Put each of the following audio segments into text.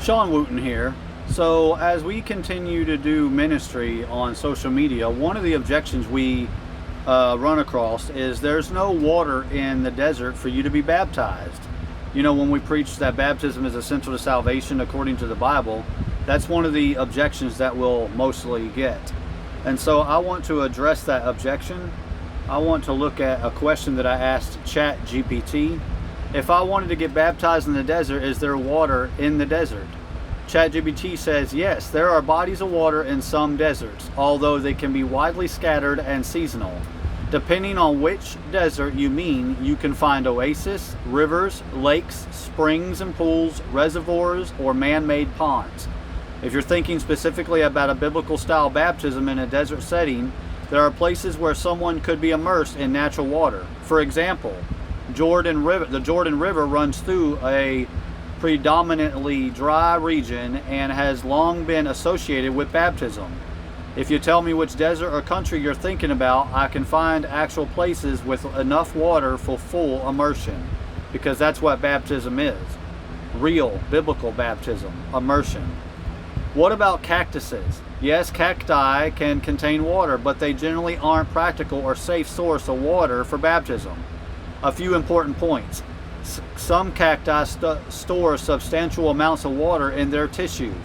Sean Wooten here. So, as we continue to do ministry on social media, one of the objections we run across is there's no water in the desert for you to be baptized. You know, when we preach that baptism is essential to salvation according to the Bible, that's one of the objections that we'll mostly get. And so, I want to address that objection. I want to look at a question that I asked ChatGPT. If I wanted to get baptized in the desert, is there water in the desert? ChatGPT says, yes, there are bodies of water in some deserts, although they can be widely scattered and seasonal. Depending on which desert you mean, you can find oases, rivers, lakes, springs and pools, reservoirs, or man-made ponds. If you're thinking specifically about a biblical style baptism in a desert setting, there are places where someone could be immersed in natural water. For example, the Jordan River runs through a predominantly dry region and has long been associated with baptism. If you tell me which desert or country you're thinking about, I can find actual places with enough water for full immersion, because that's what baptism is. Real biblical baptism, immersion. What about cactuses? Yes, cacti can contain water, but they generally aren't practical or safe source of water for baptism. A few important points. Some cacti store substantial amounts of water in their tissues.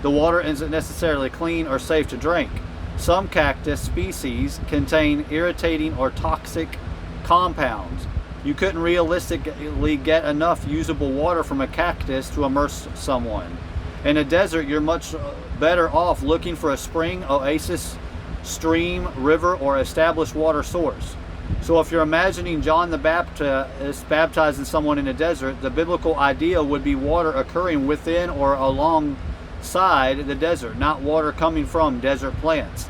The water isn't necessarily clean or safe to drink. Some cactus species contain irritating or toxic compounds. You couldn't realistically get enough usable water from a cactus to immerse someone. In a desert, you're much better off looking for a spring, oasis, stream, river, or established water source. So if you're imagining John the Baptist baptizing someone in a desert, the biblical idea would be water occurring within or alongside the desert, not water coming from desert plants.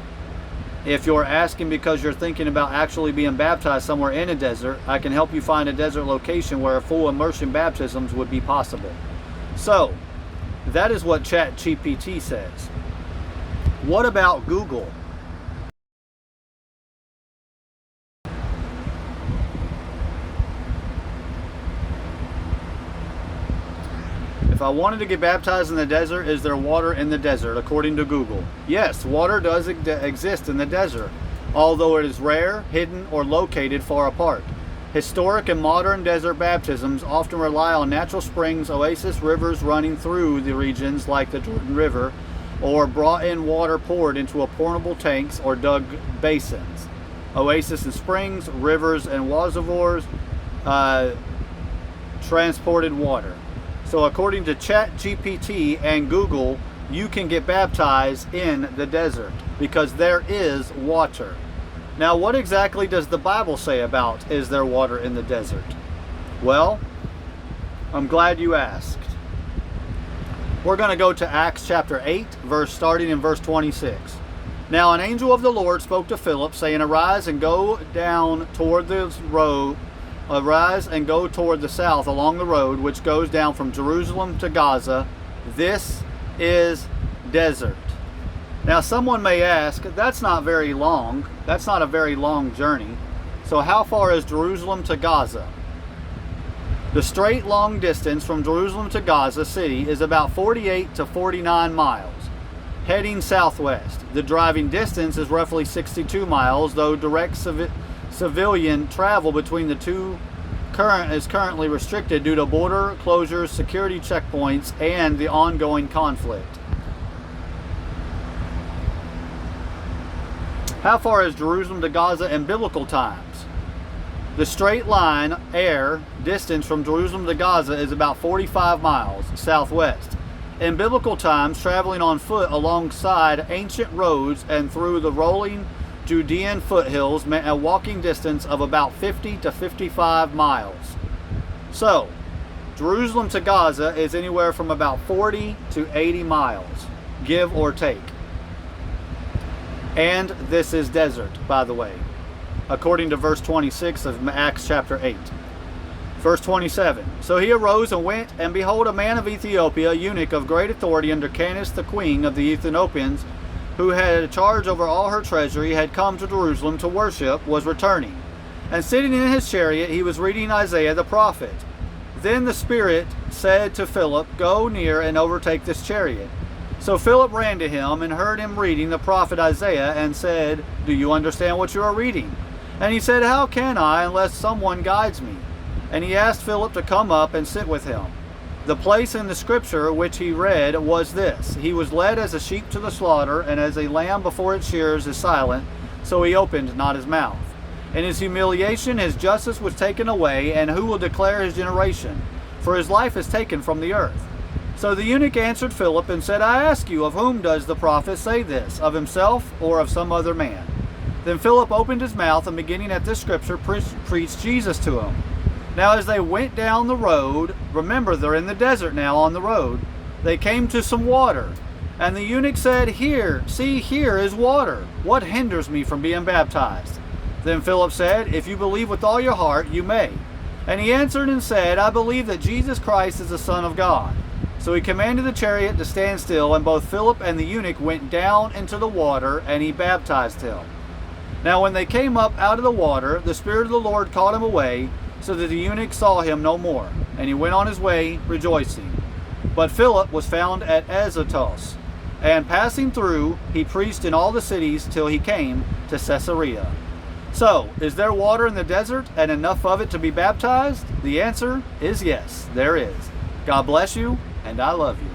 If you're asking because you're thinking about actually being baptized somewhere in a desert, I can help you find a desert location where full immersion baptisms would be possible. So, that is what ChatGPT says. What about Google? If I wanted to get baptized in the desert, is there water in the desert, according to Google? Yes, water does exist in the desert, although it is rare, hidden, or located far apart. Historic and modern desert baptisms often rely on natural springs, oasis, rivers running through the regions like the Jordan River, or brought in water poured into portable tanks or dug basins. Oasis and springs, rivers and reservoirs, transported water. So according to ChatGPT and Google, you can get baptized in the desert because there is water. Now, what exactly does the Bible say about is there water in the desert? Well, I'm glad you asked. We're going to go to Acts chapter 8, starting in verse 26. Now an angel of the Lord spoke to Philip, saying, Arise and go toward the south along the road which goes down from Jerusalem to Gaza. This is desert. Now someone may ask, that's not very long. That's not a very long journey. So how far is Jerusalem to Gaza? The straight long distance from Jerusalem to Gaza City is about 48 to 49 miles, heading southwest. The driving distance is roughly 62 miles, though direct civilian travel between the two is currently restricted due to border closures, security checkpoints, and the ongoing conflict. How far is Jerusalem to Gaza in biblical times? The straight line air distance from Jerusalem to Gaza is about 45 miles southwest. In biblical times, traveling on foot alongside ancient roads and through the rolling Judean foothills meant a walking distance of about 50 to 55 miles. So, Jerusalem to Gaza is anywhere from about 40 to 80 miles, give or take. And this is desert, by the way, according to verse 26 of Acts chapter 8. Verse 27, So he arose and went, and behold, a man of Ethiopia, a eunuch of great authority under Candace the queen of the Ethiopians, who had a charge over all her treasury, had come to Jerusalem to worship, was returning. And sitting in his chariot, he was reading Isaiah the prophet. Then the Spirit said to Philip, "Go near and overtake this chariot." So Philip ran to him and heard him reading the prophet Isaiah and said, "Do you understand what you are reading?" And he said, "How can I unless someone guides me?" And he asked Philip to come up and sit with him. The place in the scripture which he read was this: He was led as a sheep to the slaughter, and as a lamb before its shearers is silent, so he opened not his mouth. In his humiliation his justice was taken away, and who will declare his generation? For his life is taken from the earth. So the eunuch answered Philip and said, "I ask you, of whom does the prophet say this, of himself or of some other man?" Then Philip opened his mouth, and beginning at this scripture, preached Jesus to him. Now as they went down the road, remember they're in the desert now on the road, they came to some water. And the eunuch said, "Here, see, here is water. What hinders me from being baptized?" Then Philip said, "If you believe with all your heart, you may." And he answered and said, "I believe that Jesus Christ is the Son of God." So he commanded the chariot to stand still, and both Philip and the eunuch went down into the water, and he baptized him. Now when they came up out of the water, the Spirit of the Lord caught him away, so that the eunuch saw him no more, and he went on his way rejoicing. But Philip was found at Azotus, and passing through, he preached in all the cities till he came to Caesarea. So, is there water in the desert and enough of it to be baptized? The answer is yes, there is. God bless you, and I love you.